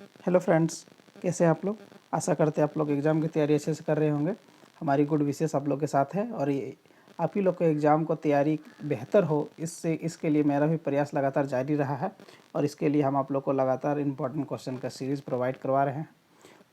Hello friends, कैसे हैं आप लोग। आशा करते हैं आप लोग एग्ज़ाम की तैयारी अच्छे से कर रहे होंगे। हमारी गुड विशेस आप लोग के साथ है और ये आप ही लोग के एग्ज़ाम को तैयारी बेहतर हो इसके लिए मेरा भी प्रयास लगातार जारी रहा है और इसके लिए हम आप लोग को लगातार इम्पोर्टेंट क्वेश्चन का सीरीज़ प्रोवाइड करवा रहे हैं।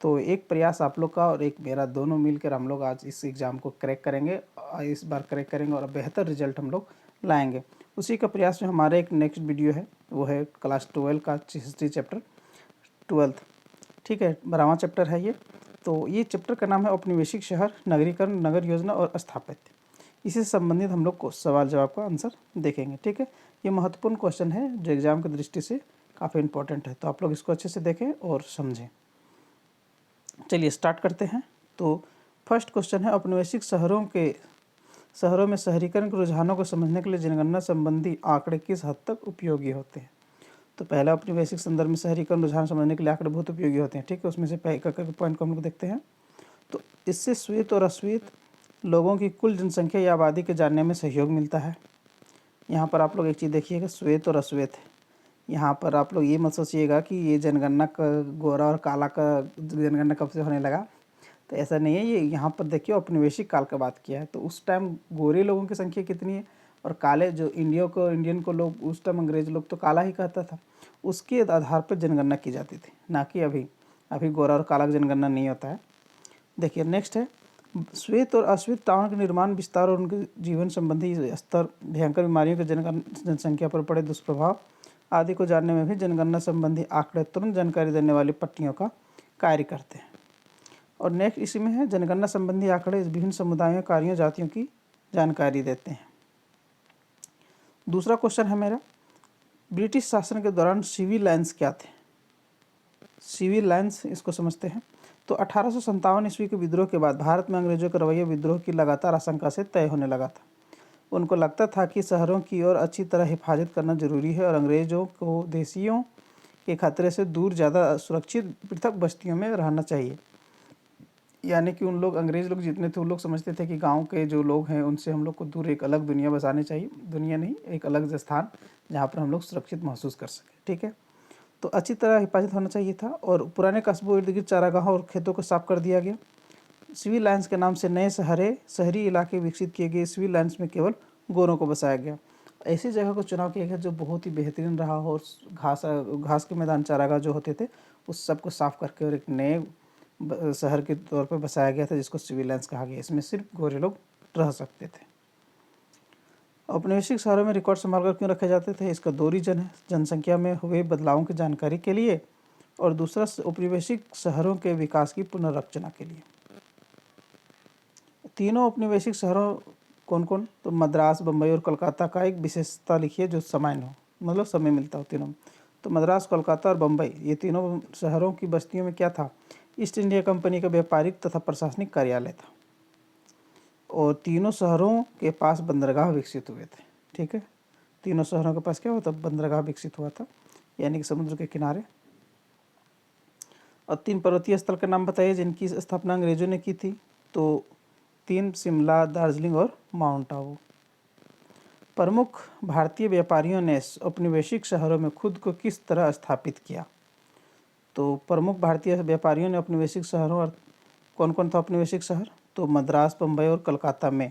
तो एक प्रयास आप लोग का और एक मेरा दोनों मिलकर हम लोग आज इस एग्ज़ाम को क्रैक करेंगे, इस बार क्रैक करेंगे और बेहतर रिजल्ट हम लोग लाएंगे। उसी का प्रयास में हमारा एक नेक्स्ट वीडियो है, वो है क्लास 12 का हिस्ट्री चैप्टर 12। ठीक है, 12वां चैप्टर है ये। तो ये चैप्टर का नाम है औपनिवेशिक शहर, नगरीकरण, नगर योजना और स्थापत्य। इसी से संबंधित हम लोग को सवाल जवाब का आंसर देखेंगे। ठीक है, ये महत्वपूर्ण क्वेश्चन है जो एग्ज़ाम की दृष्टि से काफ़ी इंपॉर्टेंट है, तो आप लोग इसको अच्छे से देखें और समझें। चलिए स्टार्ट करते हैं। तो फर्स्ट क्वेश्चन है, औपनिवेशिक शहरों में शहरीकरण के रुझानों को समझने के लिए जनगणना संबंधी आंकड़े किस हद तक उपयोगी होते हैं। तो पहला औपनिवेशिक संदर्भ में शहरीकरण रुझान समझने के लिए आंकड़े बहुत उपयोगी होते हैं। ठीक है, उसमें से एक पॉइंट को हम लोग देखते हैं। तो इससे श्वेत और अश्वेत लोगों की कुल जनसंख्या या आबादी के जानने में सहयोग मिलता है। यहाँ पर आप लोग एक चीज़ देखिएगा, श्वेत और अश्वेत है। यहाँ पर आप लोग ये मत सोचिएगा कि ये जनगणना का गोरा और काला का जनगणना कब से होने लगा, तो ऐसा नहीं है। ये यहाँ पर देखिए औपनिवेशिक काल का बात किया है, तो उस टाइम गोरे लोगों की संख्या कितनी है और काले जो इंडियन को लोग उस टाइम अंग्रेज लोग तो काला ही कहता था, उसके आधार पर जनगणना की जाती थी, ना कि अभी गोरा और काला का जनगणना नहीं होता है। देखिए नेक्स्ट है, श्वेत और अश्वेत टाउन के निर्माण, विस्तार और उनके जीवन संबंधी स्तर, भयंकर बीमारियों के जनसंख्या पर पड़े दुष्प्रभाव आदि को जानने में भी जनगणना संबंधी आंकड़े तुरंत जानकारी देने वाली पट्टियों का कार्य करते हैं। और नेक्स्ट इसी में है, जनगणना संबंधी आंकड़े विभिन्न समुदायों, कार्यों, जातियों की जानकारी देते हैं। दूसरा क्वेश्चन है मेरा, ब्रिटिश शासन के दौरान सिविल लाइन्स क्या थे। सिविल लाइन्स इसको समझते हैं। तो 1857 ईस्वी के विद्रोह के बाद भारत में अंग्रेजों का रवैया विद्रोह की लगातार आशंका से तय होने लगा था। उनको लगता था कि शहरों की ओर अच्छी तरह हिफाजत करना जरूरी है और अंग्रेजों को देशियों के खतरे से दूर ज़्यादा सुरक्षित पृथक बस्तियों में रहना चाहिए। यानी कि अंग्रेज लोग जितने थे उन लोग समझते थे कि गांव के जो लोग हैं उनसे हम लोग को दूर एक अलग दुनिया बसानी चाहिए, दुनिया नहीं, एक अलग स्थान जहाँ पर हम लोग सुरक्षित महसूस कर सकें। ठीक है, तो अच्छी तरह हिफाजत होना चाहिए था और पुराने कस्बों इर्द गिर्द चारागाहों और खेतों को साफ कर दिया गया। सिविल लाइन्स के नाम से नए शहरी इलाके विकसित किए गए। सिविल लाइन्स में केवल गोरों को बसाया गया। ऐसी जगह को चुनाव किया गया जो बहुत ही बेहतरीन रहा हो, और घास के मैदान, चारागाह जो होते थे उस सब को साफ करके और एक नए शहर के तौर पर बसाया गया था, जिसको सिविल लाइन्स कहा गया। इसमें सिर्फ गोरे लोग रह सकते थे। औपनिवेशिक शहरों में रिकॉर्ड संभालकर क्यों रखे जाते थे, इसका दो रीजन है, जनसंख्या में हुए बदलावों की जानकारी के लिए और दूसरा औपनिवेशिक शहरों के विकास की पुनर्रचना के लिए। तीनों औपनिवेशिक शहरों कौन कौन, तो मद्रास, बम्बई और कोलकाता का एक विशेषता लिखिए जो समान हो, मतलब समय मिलता हो तीनों में। तो मद्रास, कोलकाता और बम्बई, ये तीनों शहरों की बस्तियों में क्या था, ईस्ट इंडिया कंपनी का व्यापारिक तथा प्रशासनिक कार्यालय था और तीनों शहरों के पास बंदरगाह विकसित हुए थे। ठीक है, तीनों शहरों के पास क्या हुआ था, बंदरगाह विकसित हुआ था, यानी कि समुद्र के किनारे। और 3 पर्वतीय स्थल का नाम बताइए जिनकी स्थापना अंग्रेजों ने की थी। तो 3, शिमला, दार्जिलिंग और माउंट आबू। प्रमुख भारतीय व्यापारियों ने औपनिवेशिक शहरों में खुद को किस तरह स्थापित किया। तो प्रमुख भारतीय व्यापारियों ने औपनिवेशिक शहरों, और कौन कौन था औपनिवेशिक शहर, तो मद्रास, बम्बई और कलकत्ता में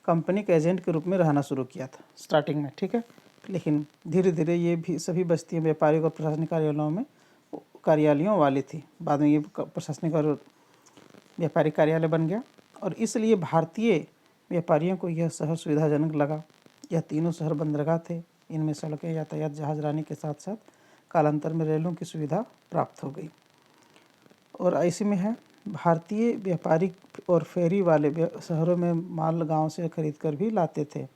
कंपनी के एजेंट के रूप में रहना शुरू किया था स्टार्टिंग में। ठीक है, लेकिन धीरे धीरे ये भी सभी बस्तियाँ व्यापारिक और प्रशासनिक कार्यालयों वाली थी। बाद में ये प्रशासनिक और व्यापारिक कार्यालय बन गया और इसलिए भारतीय व्यापारियों को यह शहर सुविधाजनक लगा। यह तीनों शहर बंदरगाह थे, इनमें सड़कें, यातायात, जहाजरानी के साथ साथ कालांतर में रेलों की सुविधा प्राप्त हो गई। और इसी में है, भारतीय व्यापारिक और फेरी वाले शहरों में माल गांव से खरीद कर भी लाते थे।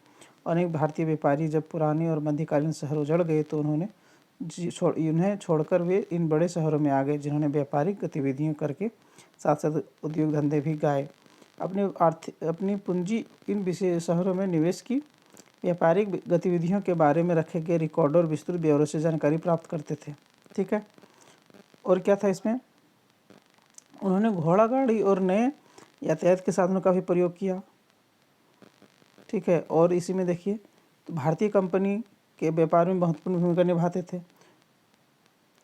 अनेक भारतीय व्यापारी जब पुराने और मध्यकालीन शहर उजड़ गए तो इन्हें छोड़कर वे इन बड़े शहरों में आ गए, जिन्होंने व्यापारिक गतिविधियों करके साथ साथ उद्योग धंधे भी गाए। अपनी पूंजी इन विशेष शहरों में निवेश की। व्यापारिक गतिविधियों के बारे में रखे गए रिकॉर्ड और विस्तृत ब्यौरे से जानकारी प्राप्त करते थे। ठीक है, और क्या था इसमें, उन्होंने घोड़ा गाड़ी और नए यातायात के साधनों का भी प्रयोग किया। ठीक है, और इसी में देखिए, तो भारतीय कंपनी के व्यापार में महत्वपूर्ण भूमिका निभाते थे।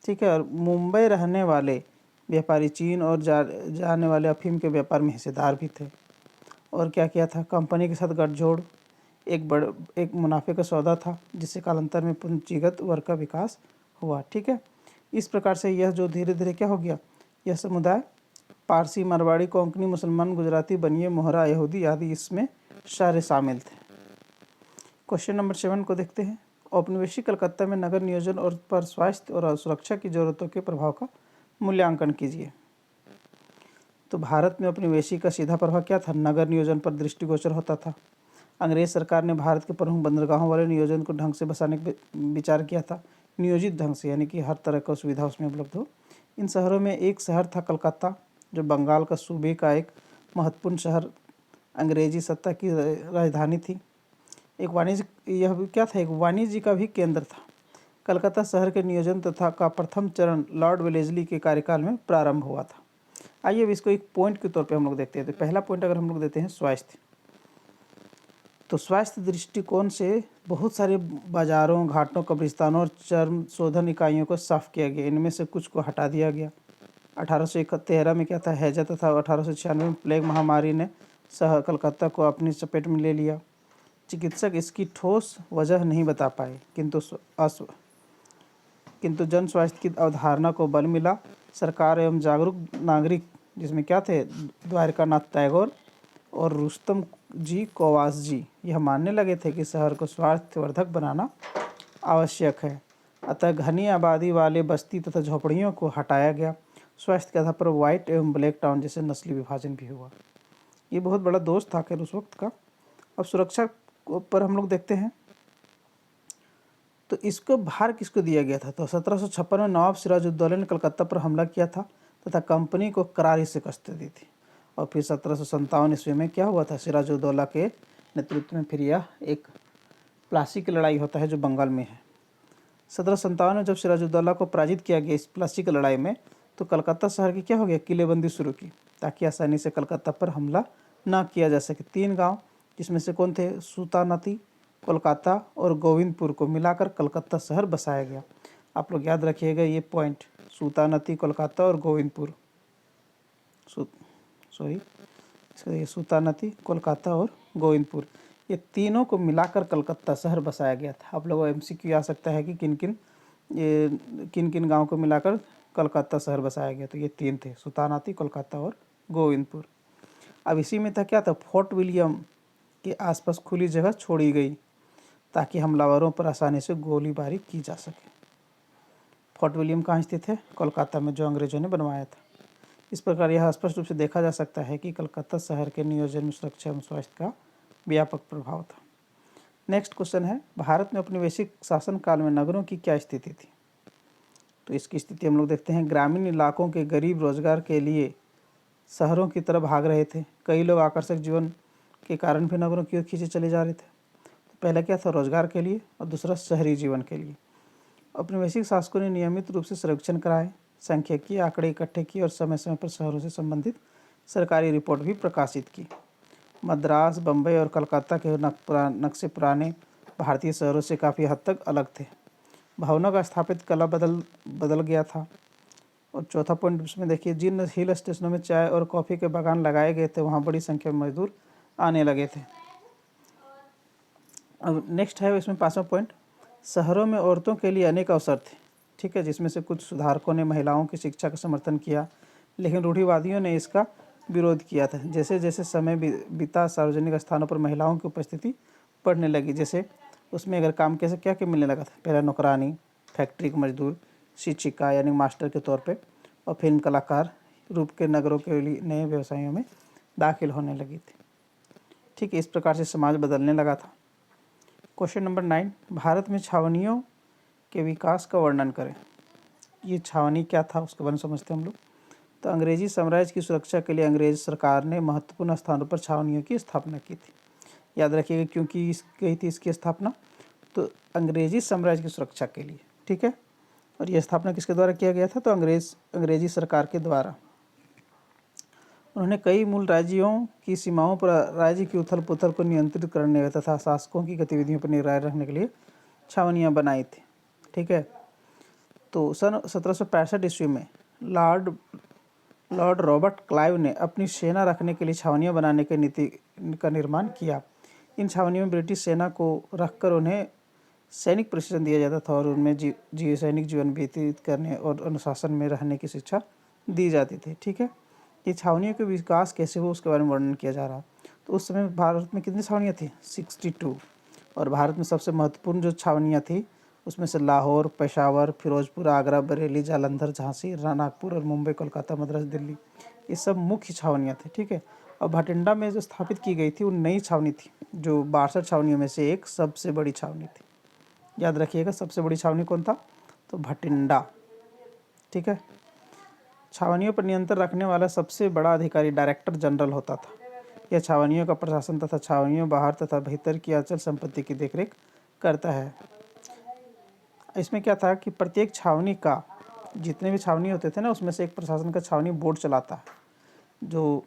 ठीक है। और मुंबई रहने वाले व्यापारी चीन और जाने वाले अफीम के व्यापार में हिस्सेदार भी थे। और क्या किया था, कंपनी के साथ गठजोड़ एक मुनाफे का सौदा था, जिससे कालांतर में पूंजीगत वर्ग का विकास हुआ। ठीक है। इस प्रकार से यह जो धीरे धीरे क्या हो गया, यह समुदाय पारसी, मारवाड़ी, कोंकणी, मुसलमान, गुजराती, बनिए, मोहरा, यहूदी आदि इसमें सारे शामिल थे। क्वेश्चन नंबर 7 को देखते हैं। औपनिवेशिक कलकत्ता में नगर नियोजन और पर स्वास्थ्य और सुरक्षा की जरूरतों के प्रभाव का मूल्यांकन कीजिए। तो भारत में औपनिवेशिक का सीधा प्रभाव क्या था, नगर नियोजन पर दृष्टिगोचर होता था। अंग्रेज सरकार ने भारत के प्रमुख बंदरगाहों वाले नियोजन को ढंग से बसाने का विचार किया था, नियोजित ढंग से, यानी कि हर तरह का सुविधा उसमें उपलब्ध हो। इन शहरों में एक शहर था कलकत्ता, जो बंगाल का सूबे का एक महत्वपूर्ण शहर, अंग्रेजी सत्ता की राजधानी थी। एक वाणिज्य, यह भी क्या था, एक वाणिज्य का भी केंद्र था। कलकत्ता शहर के नियोजन तथा का प्रथम चरण लॉर्ड वेलेस्ली के कार्यकाल में प्रारंभ हुआ था। आइए अब इसको एक पॉइंट के तौर पे हम लोग देखते हैं। तो पहला पॉइंट अगर हम लोग देते हैं स्वास्थ्य, तो स्वास्थ्य दृष्टिकोण से बहुत सारे बाजारों, घाटों, कब्रिस्तानों और चर्म शोधन इकाइयों को साफ किया गया। इनमें से कुछ को हटा दिया गया। 1813 में क्या था, हैजा तथा 1896 में प्लेग महामारी ने शहर कलकत्ता को अपनी चपेट में ले लिया। चिकित्सक इसकी ठोस वजह नहीं बता पाए, किंतु जन स्वास्थ्य की अवधारणा को बल मिला। सरकार एवं जागरूक नागरिक, जिसमें क्या थे, द्वारकानाथ टैगोर और रुस्तम जी कोवास जी, यह मानने लगे थे कि शहर को स्वास्थ्यवर्धक बनाना आवश्यक है। अतः घनी आबादी वाले बस्ती तथा झोपड़ियों को हटाया गया। स्वास्थ्य के आधार पर व्हाइट एवं ब्लैक टाउन जैसे नस्ली विभाजन भी हुआ। ये बहुत बड़ा दोष था खैर उस वक्त का। अब सुरक्षा पर हम लोग देखते हैं, तो इसको भार किसको दिया गया था, तो 1756 में नवाब सिराजुद्दौला ने कलकत्ता पर हमला किया था तथा कंपनी को करारी शिकस्त दी थी। और फिर 1757 ईस्वी में क्या हुआ था, सिराजुद्दौला के नेतृत्व में फिर यह एक प्लासी की लड़ाई होता है जो बंगाल में है। 1757 में जब सिराजुद्दौला को पराजित किया गया इस प्लासी की लड़ाई में, तो कलकत्ता शहर की क्या हो गया, किलेबंदी शुरू की, ताकि आसानी से कलकत्ता पर हमला न किया जा सके। 3 गांव, जिसमें से कौन थे, सूतानती, कोलकाता और गोविंदपुर को मिलाकर कलकत्ता शहर बसाया गया। आप लोग याद रखिएगा ये पॉइंट, सूतानती, कोलकाता और गोविंदपुर, सूतानती, कोलकाता और गोविंदपुर, ये तीनों को मिलाकर कलकत्ता शहर बसाया गया था। आप लोगों को MCQ आ सकता है कि किन किन गाँव को मिलाकर कलकत्ता शहर बसाया गया, तो ये 3 थे, सूतानाती, कोलकाता और गोविंदपुर। अब इसी में था क्या था, फोर्ट विलियम के आसपास खुली जगह छोड़ी गई ताकि हमलावरों पर आसानी से गोलीबारी की जा सके। फोर्ट विलियम कहाँ स्थित है, कोलकाता में, जो अंग्रेजों ने बनवाया था। इस प्रकार यह स्पष्ट रूप से देखा जा सकता है कि कलकत्ता शहर के नियोजन में सुरक्षा एवं स्वास्थ्य का व्यापक प्रभाव था। नेक्स्ट क्वेश्चन है, भारत में औपनिवेशिक शासन काल में नगरों की क्या स्थिति थी। तो इसकी स्थिति हम लोग देखते हैं। ग्रामीण इलाकों के गरीब रोजगार के लिए शहरों की तरफ भाग रहे थे। कई लोग आकर्षक जीवन के कारण भी नगरों की ओर खींचे चले जा रहे थे। तो पहला क्या था, रोजगार के लिए, और दूसरा शहरी जीवन के लिए। औपनिवेशिक शासकों ने नियमित रूप से सर्वेक्षण कराए, सांख्यिकीय आंकड़े इकट्ठे किए और समय समय पर शहरों से संबंधित सरकारी रिपोर्ट भी प्रकाशित की। मद्रास, बम्बई और कलकत्ता के नक्शे पुराने भारतीय शहरों से काफ़ी हद तक अलग थे। भवनों का स्थापित कला बदल गया था। और चौथा पॉइंट उसमें देखिए, जिन हिल स्टेशनों में चाय और कॉफ़ी के बागान लगाए गए थे, वहाँ बड़ी संख्या में मजदूर आने लगे थे। अब नेक्स्ट है इसमें 5वां पॉइंट, शहरों में औरतों के लिए अनेक अवसर थे। ठीक है, जिसमें से कुछ सुधारकों ने महिलाओं की शिक्षा का समर्थन किया, लेकिन रूढ़िवादियों ने इसका विरोध किया था। जैसे जैसे समय बीता, सार्वजनिक स्थानों पर महिलाओं की उपस्थिति बढ़ने लगी। जैसे उसमें अगर काम कैसे क्या क्या मिलने लगा था, पहला नौकरानी, फैक्ट्री के मजदूर, शिक्षिका यानी मास्टर के तौर पे, और फिल्म कलाकार रूप के नगरों के लिए नए व्यवसायों में दाखिल होने लगी थी। ठीक है, इस प्रकार से समाज बदलने लगा था। क्वेश्चन नंबर 9, भारत में छावनियों के विकास का वर्णन करें। ये छावनी क्या था उसके बारे में समझते हैं हम लोग। तो अंग्रेजी साम्राज्य की सुरक्षा के लिए अंग्रेज सरकार ने महत्वपूर्ण स्थानों पर छावनियों की स्थापना की थी। याद रखिएगा क्योंकि गई थी इसकी स्थापना, तो अंग्रेजी साम्राज्य की सुरक्षा के लिए। ठीक है, और यह स्थापना किसके द्वारा किया गया था, तो अंग्रेजी सरकार के द्वारा। उन्होंने कई मूल राज्यों की सीमाओं पर राज्य की उथल पुथल को नियंत्रित करने तथा शासकों की गतिविधियों पर निगरानी रखने के लिए छावनियाँ बनाई थी। ठीक है, तो सन 1765 ईस्वी में लॉर्ड लॉर्ड रॉबर्ट क्लाइव ने अपनी सेना रखने के लिए छावनियाँ बनाने की नीति का निर्माण किया। इन छावनियों में ब्रिटिश सेना को रखकर उन्हें सैनिक प्रशिक्षण दिया जाता था और उनमें सैनिक जीवन व्यतीत करने और अनुशासन में रहने की शिक्षा दी जाती थी। ठीक है, ये छावनियों के विकास कैसे हो उसके बारे में वर्णन किया जा रहा। तो उस समय भारत में कितनी छावनियाँ थी? 62। और भारत में सबसे महत्वपूर्ण जो छावनियाँ थी उसमें से लाहौर, पेशावर, फिरोजपुर, आगरा, बरेली, जालंधर, झांसी, नागपुर और मुंबई, कोलकाता, मद्रास, दिल्ली, ये सब मुख्य छावनियाँ थी। ठीक है, और भटिंडा में जो स्थापित की गई थी वो नई छावनी थी, जो 62 छावनियों में से एक सबसे बड़ी छावनी थी। याद रखिएगा, सबसे बड़ी छावनी कौन था? तो भटिंडा। ठीक है, छावनियों पर नियंत्रण रखने वाला सबसे बड़ा अधिकारी डायरेक्टर जनरल होता था। यह छावनियों का प्रशासन तथा छावनियों बाहर तथा भीतर की अचल संपत्ति की देखरेख करता है। इसमें क्या था कि प्रत्येक छावनी का, जितने भी छावनी होते थे ना, उसमें से एक प्रशासन का छावनी बोर्ड चलाता है, जो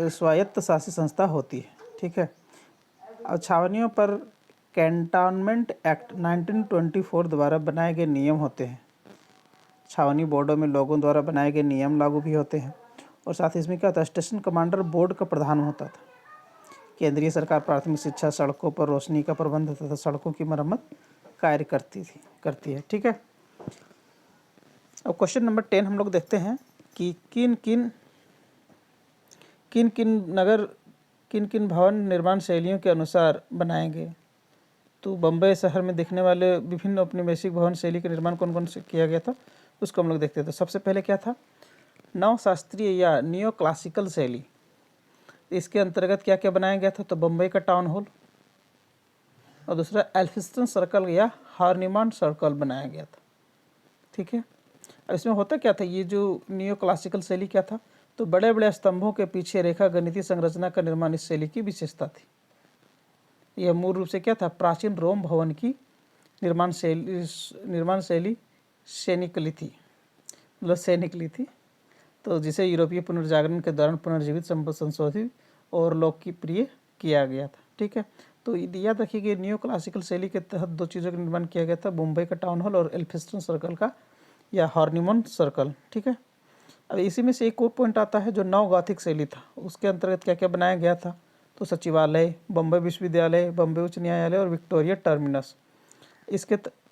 स्वायत्त शासी संस्था होती है। ठीक है, और छावनियों पर कैंटोनमेंट एक्ट 1924 द्वारा बनाए गए नियम होते हैं। छावनी बोर्डों में लोगों द्वारा बनाए गए नियम लागू भी होते हैं। और साथ ही इसमें क्या होता है, स्टेशन कमांडर बोर्ड का प्रधान होता था। केंद्रीय सरकार प्राथमिक शिक्षा, सड़कों पर रोशनी का प्रबंध तथा सड़कों की मरम्मत कार्य करती है। ठीक है, अब क्वेश्चन नंबर 10 हम लोग देखते हैं कि किन किन भवन निर्माण शैलियों के अनुसार बनाए गए। तो बम्बई शहर में दिखने वाले विभिन्न औपनिवेशिक भवन शैली का निर्माण कौन कौन से किया गया था, उसको हम लोग देखते हैं। तो सबसे पहले क्या था? नवशास्त्रीय या नियो क्लासिकल शैली। इसके अंतर्गत क्या क्या बनाया गया था? तो बम्बई का टाउन हॉल, और दूसरा एल्फिंस्टन सर्कल या हार्निमान सर्कल बनाया गया था। ठीक है, अब इसमें होता क्या था, ये जो नियो क्लासिकल शैली क्या था, तो बड़े बड़े स्तंभों के पीछे रेखा गणितीय संरचना का निर्माण इस शैली की विशेषता थी। यह मूल रूप से क्या था? प्राचीन रोम भवन की निर्माण शैली सैनिकली थी, मतलब सैनिकली थी, तो जिसे यूरोपीय पुनर्जागरण के दौरान पुनर्जीवित, संशोधित और लोकप्रिय किया गया था। ठीक है, तो याद रखिए नियो क्लासिकल शैली के तहत दो चीज़ों का निर्माण किया गया था, मुंबई का टाउन हॉल और एल्फिंस्टन सर्कल का या हार्निमन सर्कल। ठीक है, अब इसी में से एक और पॉइंट आता है जो नव गॉथिक शैली था। उसके अंतर्गत क्या क्या बनाया गया था? तो सचिवालय, बम्बई विश्वविद्यालय, बम्बई उच्च न्यायालय और विक्टोरिया टर्मिनस।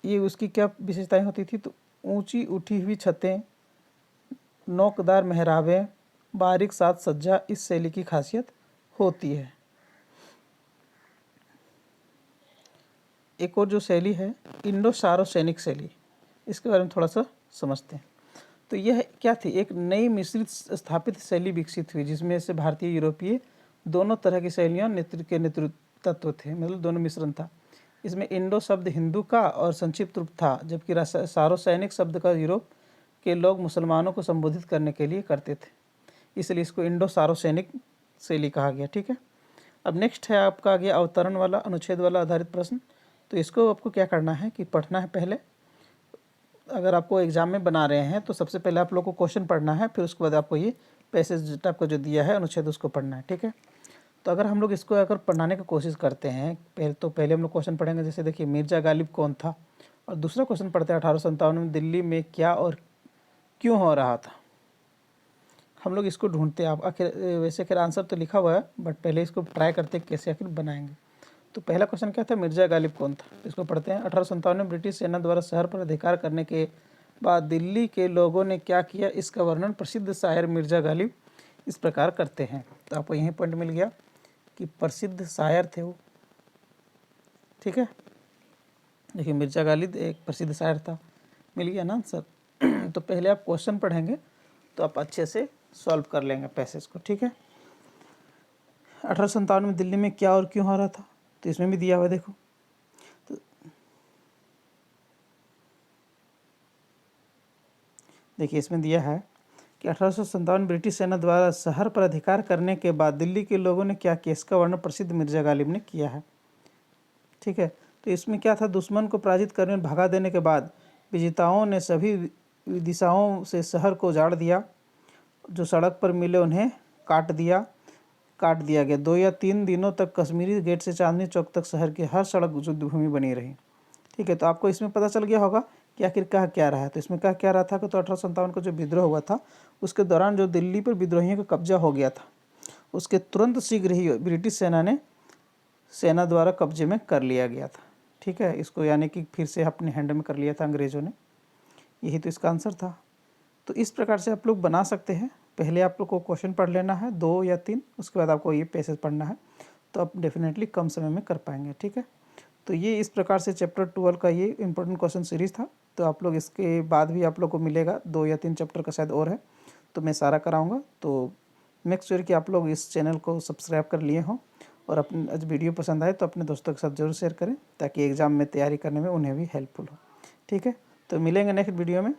ये उसकी क्या विशेषताएं होती थी? तो ऊंची उठी हुई छतें, नोकदार मेहराबें, बारीक साज सज्जा इस शैली की खासियत होती है। एक और जो शैली है इंडो सारो सैनिक शैली, इसके बारे में थोड़ा सा समझते हैं। तो यह क्या थी? एक नई मिश्रित स्थापित शैली विकसित हुई, जिसमें से भारतीय यूरोपीय दोनों तरह की शैलियाँ नेतृत्व थे, मतलब दोनों मिश्रण था। इसमें इंडो शब्द हिंदू का और संक्षिप्त रूप था, जबकि सारो सैनिक शब्द का यूरोप के लोग मुसलमानों को संबोधित करने के लिए करते थे, इसलिए इसको इंडो सारो सैनिक शैली कहा गया। ठीक है, अब नेक्स्ट है आपका आ गया अवतरण वाला, अनुच्छेद वाला आधारित प्रश्न। तो इसको आपको क्या करना है कि पढ़ना है पहले। अगर आपको एग्जाम में बना रहे हैं तो सबसे पहले आप लोग को क्वेश्चन पढ़ना है, फिर उसके बाद आपको ये पैसेज टाइप का जो दिया है अनुच्छेद उसको पढ़ना है। ठीक है, तो अगर हम लोग इसको अगर पढ़ाने की कोशिश करते हैं पहले हम लोग क्वेश्चन पढ़ेंगे। जैसे देखिए, मिर्जा गालिब कौन था, और दूसरा क्वेश्चन पढ़ते हैं 1857 में दिल्ली में क्या और क्यों हो रहा था। हम लोग इसको ढूंढते हैं। आप वैसे खैर आंसर तो लिखा हुआ है, बट पहले इसको ट्राई करते हैं कैसे आखिर बनाएंगे। तो पहला क्वेश्चन क्या था? मिर्जा गालिब कौन था, इसको पढ़ते हैं। 1857 में ब्रिटिश सेना द्वारा शहर पर अधिकार करने के बाद दिल्ली के लोगों ने क्या किया, इसका वर्णन प्रसिद्ध शायर मिर्जा गालिब इस प्रकार करते हैं। तो आपको यही पॉइंट मिल गया कि प्रसिद्ध शायर थे वो। ठीक है, देखिए मिर्जा गालिब एक प्रसिद्ध शायर था, मिल गया ना आंसर। तो पहले आप क्वेश्चन पढ़ेंगे तो आप अच्छे से सॉल्व कर लेंगे पैसेज को। ठीक है, 1857 में दिल्ली में क्या और क्यों हो रहा था, तो इसमें भी दिया हुआ देखो। तो देखिए इसमें दिया है कि 1857 ब्रिटिश सेना द्वारा शहर पर अधिकार करने के बाद दिल्ली के लोगों ने क्या किया, इसका वर्णन प्रसिद्ध मिर्जा गालिब ने किया है। ठीक है, तो इसमें क्या था? दुश्मन को पराजित करने और भगा देने के बाद विजेताओं ने सभी दिशाओं से शहर को उजाड़ दिया। जो सड़क पर मिले उन्हें काट दिया गया। 2 या 3 दिनों तक कश्मीरी गेट से चांदनी चौक तक शहर की हर सड़क युद्ध भूमि बनी रही। ठीक है, तो आपको इसमें पता चल गया होगा कि आखिर कह क्या रहा है। तो इसमें कह क्या रहा था कि तो 1857 का जो विद्रोह हुआ था उसके दौरान जो दिल्ली पर विद्रोहियों का कब्जा हो गया था, उसके तुरंत शीघ्र ही ब्रिटिश सेना द्वारा कब्जे में कर लिया गया था। ठीक है, इसको यानी कि फिर से अपने हैंड में कर लिया था अंग्रेज़ों ने। यही तो इसका आंसर था। तो इस प्रकार से आप लोग बना सकते हैं। पहले आप लोग को क्वेश्चन पढ़ लेना है 2 या 3, उसके बाद आपको ये पैसेज पढ़ना है, तो आप डेफिनेटली कम समय में कर पाएंगे। ठीक है, तो ये इस प्रकार से चैप्टर 12 का ये इंपॉर्टेंट क्वेश्चन सीरीज़ था। तो आप लोग इसके बाद भी आप लोग को मिलेगा 2 या 3 चैप्टर का शायद और है, तो मैं सारा कराऊँगा। तो मेक श्योर कि आप लोग इस चैनल को सब्सक्राइब कर लिए हों, और अपने आज वीडियो पसंद आए तो अपने दोस्तों के साथ ज़रूर शेयर करें, ताकि एग्ज़ाम में तैयारी करने में उन्हें भी हेल्पफुल हो। ठीक है, तो मिलेंगे नेक्स्ट वीडियो में।